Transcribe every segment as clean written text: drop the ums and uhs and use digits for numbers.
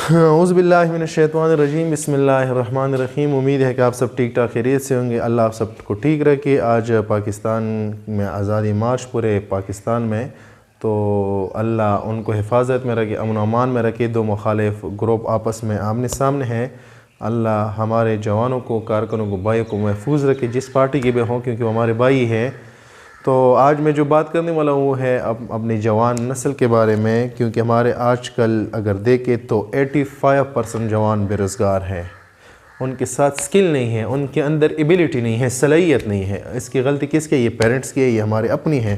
اعوذ باللہ من الشیطان الرجیم، بسم اللہ الرحمن الرحیم۔ امید ہے کہ آپ سب ٹھیک ٹھاک خیریت سے ہوں گے۔ اللہ آپ سب کو ٹھیک رکھے۔ آج پاکستان میں آزادی مارچ پورے پاکستان میں، تو اللہ ان کو حفاظت میں رکھے، امن و امان میں رکھے۔ دو مخالف گروپ آپس میں آمنے سامنے ہیں، اللہ ہمارے جوانوں کو، کارکنوں کو، بھائیوں کو محفوظ رکھے، جس پارٹی کے بھی ہوں، کیونکہ وہ ہمارے بھائی ہیں۔ تو آج میں جو بات کرنے والا ہوں وہ ہے اپنی جوان نسل کے بارے میں، کیونکہ ہمارے آج کل اگر دیکھیں تو 85% جوان بے روزگار ہیں۔ ان کے ساتھ سکل نہیں ہے، ان کے اندر ایبیلٹی نہیں ہے، صلاحیت نہیں ہے۔ اس کی غلطی کس کی ہے؟ یہ پیرنٹس کی ہے، یہ ہمارے اپنی ہے۔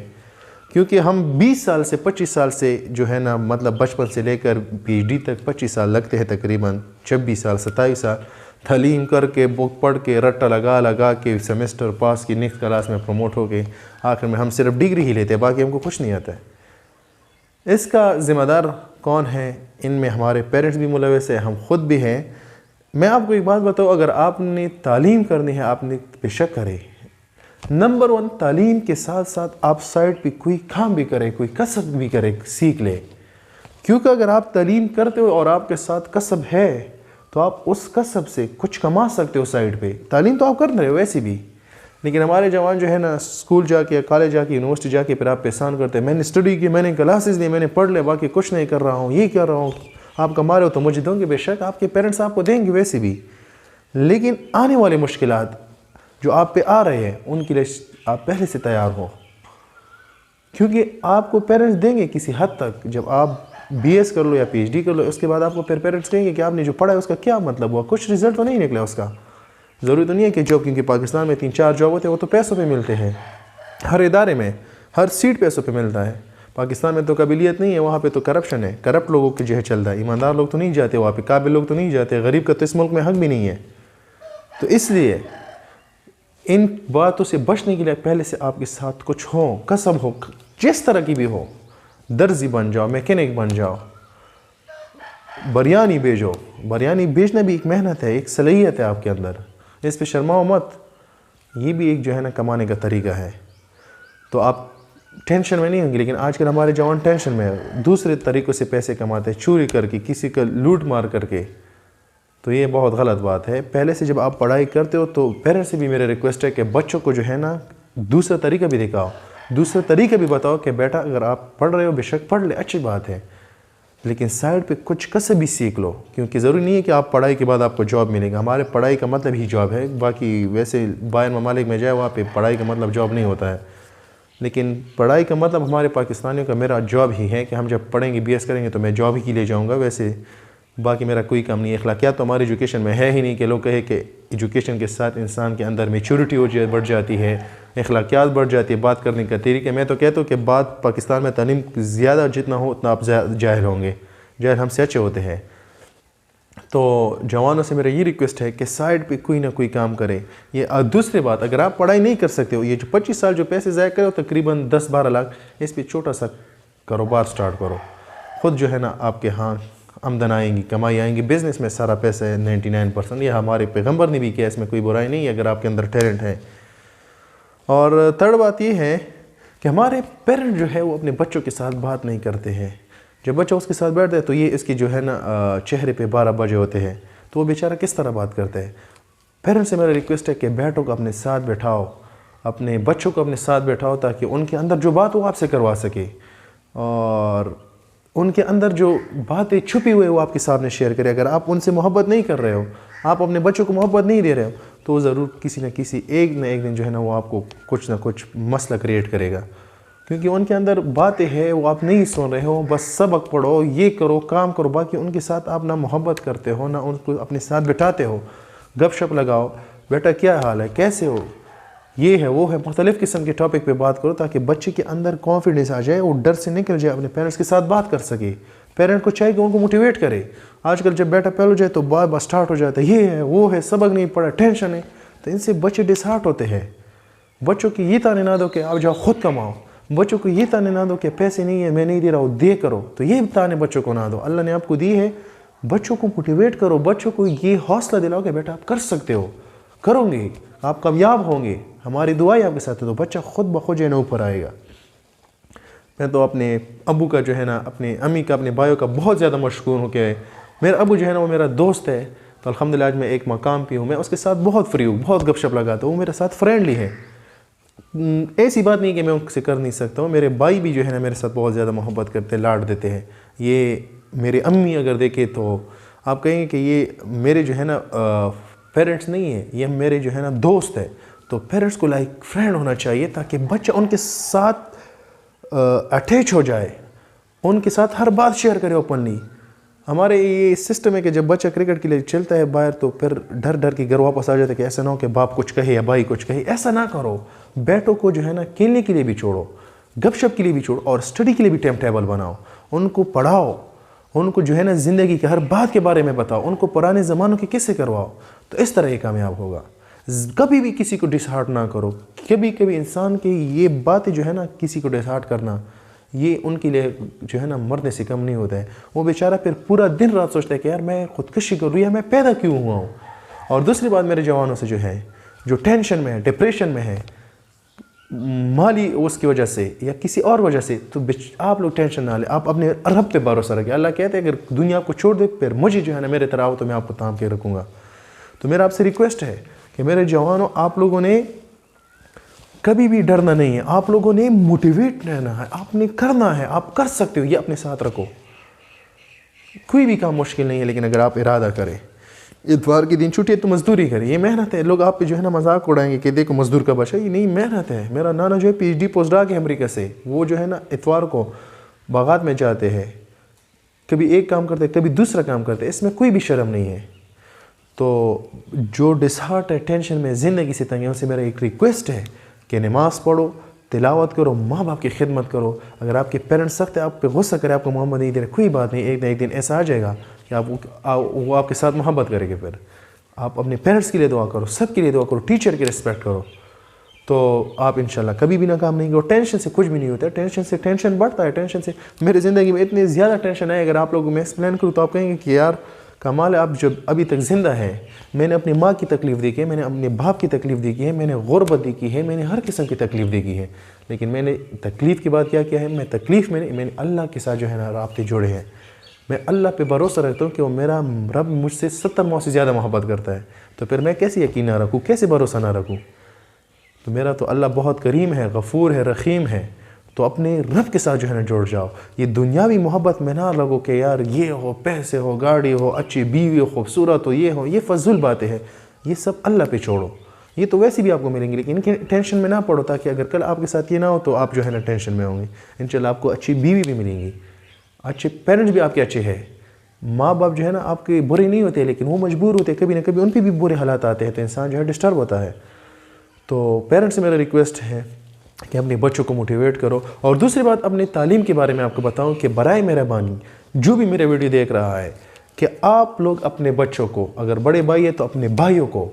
کیونکہ ہم 20 سال سے 25 سال سے جو ہے نا، مطلب بچپن سے لے کر PhD تک 25 سال لگتے ہیں، تقریباً 26 سال 27 سال تعلیم کر کے، بک پڑھ کے، رٹا لگا کے، سیمسٹر پاس کی، نیکسٹ کلاس میں پروموٹ ہو کے، آخر میں ہم صرف ڈگری ہی لیتے ہیں، باقی ہم کو کچھ نہیں آتا ہے۔ اس کا ذمہ دار کون ہے؟ ان میں ہمارے پیرنٹس بھی ملوث ہیں، ہم خود بھی ہیں۔ میں آپ کو ایک بات بتاؤں، اگر آپ نے تعلیم کرنی ہے، آپ نے بے شک کرے۔ نمبر 1، تعلیم کے ساتھ ساتھ آپ سائڈ پہ کوئی کام بھی کرے، کوئی کسب بھی کرے، سیکھ لے۔ کیونکہ اگر آپ تعلیم کرتے ہو اور آپ کے ساتھ کسب ہے تو آپ اس کسب سے کچھ کما سکتے ہو سائڈ پہ۔ تعلیم تو آپ کر رہے ہو ویسے بھی، لیکن ہمارے جوان جو ہے نا، اسکول جا کے، کالج جا کے، یونیورسٹی جا کے پھر آپ پہچان کرتے ہیں، میں نے اسٹڈی کی، میں نے کلاسز لی، میں نے پڑھ لیا، باقی کچھ نہیں کر رہا ہوں، یہ کر رہا ہوں۔ آپ کما رہے ہو تو مجھے دوں گے، بے شک آپ کے پیرنٹس آپ کو دیں گے ویسے بھی، لیکن آنے والی مشکلات جو آپ پہ آ رہے ہیں ان کے لیے آپ پہلے سے تیار ہو، کیونکہ آپ کو پیرنٹس دیں گے کسی حد تک۔ جب آپ BS کر لو یا PhD کر لو، اس کے بعد آپ کو پھر پیرنٹس کہیں گے کہ آپ نے جو پڑھا ہے اس کا کیا مطلب ہوا، کچھ رزلٹ تو نہیں نکلا اس کا۔ ضروری تو نہیں ہے کہ جاب، کیونکہ پاکستان میں 3-4 جاب ہوتے ہیں، وہ تو پیسوں پہ ملتے ہیں، ہر ادارے میں ہر سیٹ پیسوں پہ ملتا ہے۔ پاکستان میں تو قابلیت نہیں ہے، وہاں پہ تو کرپشن ہے، کرپٹ لوگوں کے جو ہے چل رہا ہے، ایماندار لوگ تو نہیں جاتے وہاں پہ، قابل لوگ تو نہیں جاتے، غریب کا تو اس ملک میں حق بھی نہیں ہے۔ تو اس لیے ان باتوں سے بچنے کے لیے پہلے سے آپ کے ساتھ کچھ ہو، کسب ہو، جس طرح کی بھی ہو، درزی بن جاؤ، میکینک بن جاؤ، بریانی بیچو۔ بریانی بیچنا بھی ایک محنت ہے، ایک صلاحیت ہے آپ کے اندر، اس پہ شرماؤ مت، یہ بھی ایک جو ہے نا کمانے کا طریقہ ہے۔ تو آپ ٹینشن میں نہیں ہوں گے، لیکن آج کل ہمارے جوان ٹینشن میں دوسرے طریقوں سے پیسے کماتے ہیں، چوری کر کے، کسی کا لوٹ مار کر کے، تو یہ بہت غلط بات ہے۔ پہلے سے جب آپ پڑھائی کرتے ہو تو پیرنٹس سے بھی میرا ریکویسٹ ہے کہ بچوں کو جو ہے نا دوسرا طریقہ بھی دکھاؤ، دوسرا طریقہ بھی بتاؤ کہ بیٹا اگر آپ پڑھ رہے ہو بے شک پڑھ لے، اچھی بات ہے، لیکن سائڈ پہ کچھ کسب بھی سیکھ لو، کیونکہ ضروری نہیں ہے کہ آپ پڑھائی کے بعد آپ کو جاب ملے گا۔ ہمارے پڑھائی کا مطلب ہی جاب ہے، باقی ویسے باہر ممالک میں جائے وہاں پہ پڑھائی کا مطلب جاب نہیں ہوتا ہے، لیکن پڑھائی کا مطلب ہمارے پاکستانیوں کا میرا جاب ہی ہے کہ ہم جب پڑھیں گے، BS کریں گے تو میں جاب ہی کے لیے جاؤں گا، ویسے باقی میرا کوئی کام نہیں ہے۔ اخلاقیات تو ہماری ایجوکیشن میں ہے ہی نہیں کہ لوگ کہے کہ ایجوکیشن کے ساتھ انسان کے اندر میچورٹی بڑھ جاتی ہے، اخلاقیات بڑھ جاتی ہے، بات کرنے کا طریقہ۔ میں تو کہتا ہوں کہ بات پاکستان میں تعلیم زیادہ جتنا ہو اتنا آپ جاہل ہوں گے، جاہل ہم سے اچھے ہوتے ہیں۔ تو جوانوں سے میرا یہ ریکویسٹ ہے کہ سائڈ پہ کوئی نہ کوئی کام کرے۔ یہ دوسری بات، اگر آپ پڑھائی نہیں کر سکتے ہو، یہ جو 25 سال جو پیسے ضائع کرے ہو، تقریباً 10-12 لاکھ، اس پہ چھوٹا سا کاروبار سٹارٹ کرو، خود جو ہے نا آپ کے ہاں آمدن آئیں گی، کمائی آئیں گی۔ بزنس میں سارا پیسہ ہے 99%، یہ ہمارے پیغمبر نے بھی کیا، اس میں کوئی برائی نہیں ہے اگر آپ کے اندر ٹیلنٹ ہے۔ اور تھرڈ بات یہ ہے کہ ہمارے پیرنٹ جو ہے وہ اپنے بچوں کے ساتھ بات نہیں کرتے ہیں۔ جب بچہ اس کے ساتھ بیٹھتا ہے تو یہ اس کی جو ہے نا چہرے پہ 12 بجے ہوتے ہیں، تو وہ بیچارہ کس طرح بات کرتا ہے؟ پیرنٹ سے میرا ریکویسٹ ہے کہ بیٹوں کو اپنے ساتھ بیٹھاؤ، اپنے بچوں کو اپنے ساتھ بیٹھاؤ، تاکہ ان کے اندر جو بات وہ آپ سے کروا سکے، اور ان کے اندر جو باتیں چھپی ہوئی وہ آپ کے سامنے شیئر کرے۔ اگر آپ ان سے محبت نہیں کر رہے ہو، آپ اپنے بچوں کو محبت نہیں دے رہے ہو، تو وہ ضرور کسی نہ کسی ایک نہ ایک دن جو ہے نا وہ آپ کو کچھ نہ کچھ مسئلہ کریٹ کرے گا، کیونکہ ان کے اندر باتیں ہیں وہ آپ نہیں سن رہے ہو۔ بس سبق پڑھو، یہ کرو، کام کرو، باقی ان کے ساتھ آپ نہ محبت کرتے ہو، نہ ان کو اپنے ساتھ بٹھاتے ہو، گپ شپ لگاؤ، بیٹا کیا حال ہے، کیسے ہو، یہ ہے وہ ہے، مختلف قسم کے ٹاپک پہ بات کرو، تاکہ بچے کے اندر کانفیڈنس آ جائے، وہ ڈر سے نکل جائے، اپنے پیرنٹس کے ساتھ بات کر سکے۔ پیرنٹ کو چاہیے کہ ان کو موٹیویٹ کرے۔ آج کل جب بیٹا پہل ہو جائے تو بار بار سٹارٹ ہو جاتا ہے، یہ ہے وہ ہے، سبق نہیں پڑھا، ٹینشن ہے، تو ان سے بچے ڈس ہارٹ ہوتے ہیں۔ بچوں کی یہ تانے نہ دو کہ آپ جاؤ خود کماؤ، بچوں کو یہ تانے نہ دو کہ پیسے نہیں ہے، میں نہیں دے رہا ہوں، دے کرو، تو یہ تانے بچوں کو نہ دو۔ اللہ نے آپ کو دی ہے، بچوں کو موٹیویٹ کرو، بچوں کو یہ حوصلہ دلاؤ کہ بیٹا آپ کر سکتے ہو، کرو گے، آپ کامیاب ہوں گے، ہماری دعائیں آپ کے ساتھ ہے، تو بچہ خود بخود جو ہے نا اوپر آئے گا۔ میں تو اپنے ابو کا جو ہے نا، اپنے امی کا، اپنے بھائیوں کا بہت زیادہ مشکور ہوں کہ میرا ابو جو ہے نا وہ میرا دوست ہے، تو الحمدللہ آج میں ایک مقام پہ ہوں، میں اس کے ساتھ بہت فری ہوں، بہت گپ شپ لگاتا ہوں، وہ میرے ساتھ فرینڈلی ہے۔ ایسی بات نہیں کہ میں ان سے کر نہیں سکتا ہوں۔ میرے بھائی بھی جو ہے نا میرے ساتھ بہت زیادہ محبت کرتے ہیں، لاڈ دیتے ہیں۔ یہ میرے امی اگر دیکھیں تو آپ کہیں گے کہ یہ میرے جو ہے نا پیرنٹس نہیں ہیں، یہ میرے جو ہے نا دوست ہے۔ تو پیرنٹس کو لائک فرینڈ ہونا چاہیے تاکہ بچہ ان کے ساتھ اٹیچ ہو جائے، ان کے ساتھ ہر بات شیئر کرے اوپنلی۔ ہمارے یہ سسٹم ہے کہ جب بچہ کرکٹ کے لیے چلتا ہے باہر تو پھر ڈر ڈر کے گھر واپس آ جاتا ہے کہ ایسا نہ ہو کہ باپ کچھ کہے یا بھائی کچھ کہے۔ ایسا نہ کرو، بیٹوں کو جو ہے نا کھیلنے کے لیے بھی چھوڑو، گپ شپ کے لیے بھی چھوڑو، اور اسٹڈی کے لیے بھی ٹائم ٹیبل بناؤ، ان کو پڑھاؤ، ان کو جو ہے نا زندگی کے ہر بات کے بارے میں بتاؤ، ان کو پرانے زمانوں کے قصے کرواؤ، تو اس طرح یہ کامیاب ہوگا۔ کبھی بھی کسی کو ڈس ہارٹ نہ کرو۔ کبھی کبھی انسان کی یہ باتیں جو ہے نا کسی کو ڈس ہارٹ کرنا، یہ ان کے لیے جو ہے نا مرنے سے کم نہیں ہوتا ہے۔ وہ بیچارہ پھر پورا دن رات سوچتا ہے کہ یار میں خودکشی کروں یا میں پیدا کیوں ہوا ہوں۔ اور دوسری بات میرے جوانوں سے جو ہے جو ٹینشن میں ہے، ڈپریشن میں ہے، مالی اس کی وجہ سے یا کسی اور وجہ سے، تو آپ لوگ ٹینشن نہ لیں، آپ اپنے رب پہ بھروسہ رکھیں۔ اللہ کہتے ہیں اگر دنیا آپ کو چھوڑ دے پھر مجھے جو ہے نا میرے طرح ہو تو میں آپ کو تھام کے رکھوں گا۔ تو میرا آپ سے ریکویسٹ ہے کہ میرے جوانوں، آپ لوگوں نے کبھی بھی ڈرنا نہیں ہے، آپ لوگوں نے موٹیویٹ رہنا ہے، آپ نے کرنا ہے، آپ کر سکتے ہو، یہ اپنے ساتھ رکھو۔ کوئی بھی کام مشکل نہیں ہے، لیکن اگر آپ ارادہ کریں، اتوار کے دن چھٹی ہے تو مزدوری کریں، یہ محنت ہے۔ لوگ آپ پہ جو ہے نا مذاق اڑائیں گے کہ دیکھو مزدور کا بچہ، یہ نہیں محنت ہے۔ میرا نانا جو ہے پی ایچ ڈی پوسٹ ڈاک ہے امریکہ سے، وہ جو ہے نا اتوار کو باغات میں جاتے ہیں، کبھی ایک کام کرتے کبھی دوسرا کام کرتے، اس میں کوئی بھی شرم نہیں ہے۔ تو جو ڈس ہارٹ ہے، ٹینشن میں، زندگی سے تنگ ہے، ان سے میرا ایک ریکویسٹ ہے کہ نماز پڑھو، تلاوت کرو، ماں باپ کی خدمت کرو۔ اگر آپ کے پیرنٹس سخت ہے، آپ پہ غصہ کرے، آپ کو محبت نہیں دے رہے، کوئی بات نہیں، ایک نہ ایک دن ایسا آ جائے گا کہ وہ آپ کے ساتھ محبت کرے گے۔ پھر آپ اپنے پیرنٹس کے لیے دعا کرو، سب کے لیے دعا کرو، ٹیچر کی رسپیکٹ کرو، تو آپ انشاءاللہ کبھی بھی ناکام نہیں گے۔ اور ٹینشن سے کچھ بھی نہیں ہوتا ہے، ٹینشن سے ٹینشن بڑھتا ہے۔ ٹینشن سے میرے زندگی میں اتنی زیادہ ٹینشن ہے، اگر آپ لوگوں میں ایکسپلین کروں تو آپ کہیں گے کہ یار کمال ہے، آپ جب ابھی تک زندہ ہیں۔ میں نے اپنی ماں کی تکلیف دیکھی ہے، میں نے اپنے باپ کی تکلیف دیکھی ہے، میں نے غربت دیکھی ہے، میں نے ہر قسم کی تکلیف دیکھی ہے، لیکن میں نے تکلیف کی بات کیا ہے، میں تکلیف میں نے اللہ کے ساتھ جو ہے نا رابطے جوڑے ہیں۔ میں اللہ پہ بھروسہ رکھتا ہوں کہ وہ میرا رب مجھ سے 70 ماؤں سے زیادہ محبت کرتا ہے، تو پھر میں کیسے یقین نہ رکھوں، کیسے بھروسہ نہ رکھوں؟ تو میرا تو اللہ بہت کریم ہے، غفور ہے، رحیم ہے۔ تو اپنے رب کے ساتھ جو ہے نا جوڑ جاؤ۔ یہ دنیاوی محبت میں نہ لگو کہ یار یہ ہو، پیسے ہو، گاڑی ہو، اچھی بیوی ہو، خوبصورت ہو، یہ ہو، یہ فضول باتیں ہیں، یہ سب اللہ پہ چھوڑو۔ یہ تو ویسے بھی آپ کو ملیں گے، لیکن ان کی ٹینشن میں نہ پڑو، تاکہ اگر کل آپ کے ساتھ یہ نہ ہو تو آپ جو ہے نا ٹینشن میں ہوں گے۔ انشاءاللہ آپ کو اچھی بیوی بھی ملیں گی، اچھے پیرنٹس بھی آپ کے اچھے ہیں۔ ماں باپ جو ہے نا آپ کے برے نہیں ہوتے، لیکن وہ مجبور ہوتے ہیں، کبھی نہ کبھی ان پہ بھی برے حالات آتے ہیں، تو انسان جو ہے ڈسٹرب ہوتا ہے۔ تو پیرنٹس سے میرا ریکویسٹ ہے کہ اپنے بچوں کو موٹیویٹ کرو۔ اور دوسری بات، اپنے تعلیم کے بارے میں آپ کو بتاؤں کہ برائے مہربانی جو بھی میرے ویڈیو دیکھ رہا ہے، کہ آپ لوگ اپنے بچوں کو، اگر بڑے بھائی ہے تو اپنے بھائیوں کو،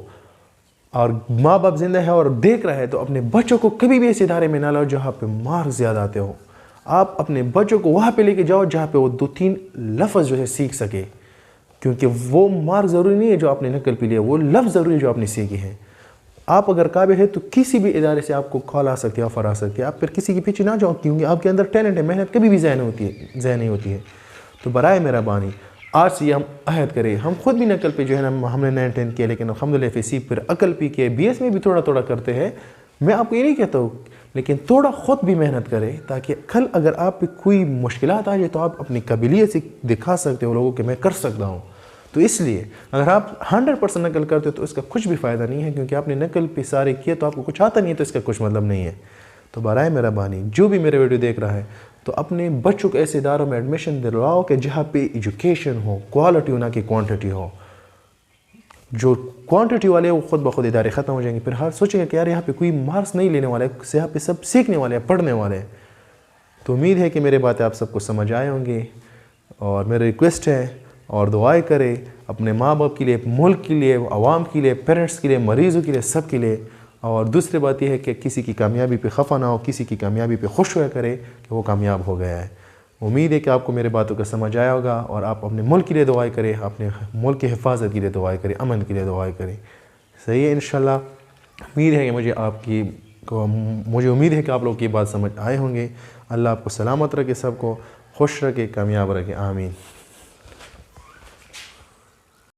اور ماں باپ زندہ ہے اور دیکھ رہا ہے تو اپنے بچوں کو کبھی بھی ایسے ادارے میں نہ لاؤ جہاں پہ مارکس زیادہ آتے ہو۔ آپ اپنے بچوں کو وہاں پہ لے کے جاؤ جہاں پہ وہ 2-3 لفظ جو ہے سیکھ سکے، کیونکہ وہ مارک ضروری نہیں ہے جو آپ نے نقل پہ لیا، وہ لفظ ضروری ہے جو آپ نے سیکھی ہے۔ آپ اگر قابل ہے تو کسی بھی ادارے سے آپ کو کال آ سکتی ہے، آفر آ سکتی ہے، آپ پھر کسی کے پیچھے نہ جاؤ، کیونکہ آپ کے اندر ٹیلنٹ ہے، محنت کبھی بھی ضائع نہیں ہوتی ہے۔ تو برائے مہربانی آج سے یہ ہم عہد کریں، ہم خود بھی نقل پہ جو ہے نا ہم نے 9-10 کیا، لیکن الحمدللہ FSC پھر عقل پی کے BS میں بھی تھوڑا تھوڑا کرتے ہیں۔ میں آپ کو یہ نہیں کہتا ہوں، لیکن تھوڑا خود بھی محنت کرے، تاکہ کل اگر آپ پہ کوئی مشکلات آ جائے تو آپ اپنی قابلیت سے دکھا سکتے ہو لوگوں کہ میں کر سکتا ہوں۔ تو اس لیے اگر آپ 100% نقل کرتے ہو تو اس کا کچھ بھی فائدہ نہیں ہے، کیونکہ آپ نے نقل پہ سارے کیے تو آپ کو کچھ آتا نہیں ہے، تو اس کا کچھ مطلب نہیں ہے۔ تو برائے مہربانی جو بھی میرے ویڈیو دیکھ رہا ہے تو اپنے بچوں کو ایسے اداروں میں ایڈمیشن دلواؤ کہ جہاں پہ ایجوکیشن ہو، کوالٹی ہو، نہ کہ کوانٹٹی ہو۔ جو کوانٹٹی والے وہ خود بخود ادارے ختم ہو جائیں گے، پھر ہر سوچیں گے کہ یار یہاں پہ کوئی مارکس نہیں لینے والا ہے، یہاں پہ سب سیکھنے والے ہیں، پڑھنے والے ہیں۔ تو امید ہے کہ میرے باتیں آپ سب کو سمجھ آئے ہوں گے، اور میرا ریکویسٹ ہے اور دعائیں کرے اپنے ماں باپ کے لیے، ملک کے لیے، عوام کے لیے، پیرنٹس کے لیے، مریضوں کے لیے، سب کے لیے۔ اور دوسری بات یہ ہے کہ کسی کی کامیابی پہ خفا نہ ہو، کسی کی کامیابی پہ خوش ہوا کرے کہ وہ کامیاب ہو گیا ہے۔ امید ہے کہ آپ کو میرے باتوں کا سمجھ آیا ہوگا، اور آپ اپنے ملک کے لیے دعائیں کریں، اپنے ملک کی حفاظت کے لیے دعائیں کریں، امن کے لیے دعائیں کریں۔ صحیح ہے انشاءاللہ۔ امید ہے کہ مجھے امید ہے کہ آپ لوگ کی بات سمجھ آئے ہوں گے۔ اللہ آپ کو سلامت رکھے، سب کو خوش رکھے، کامیاب رکھے، آمین۔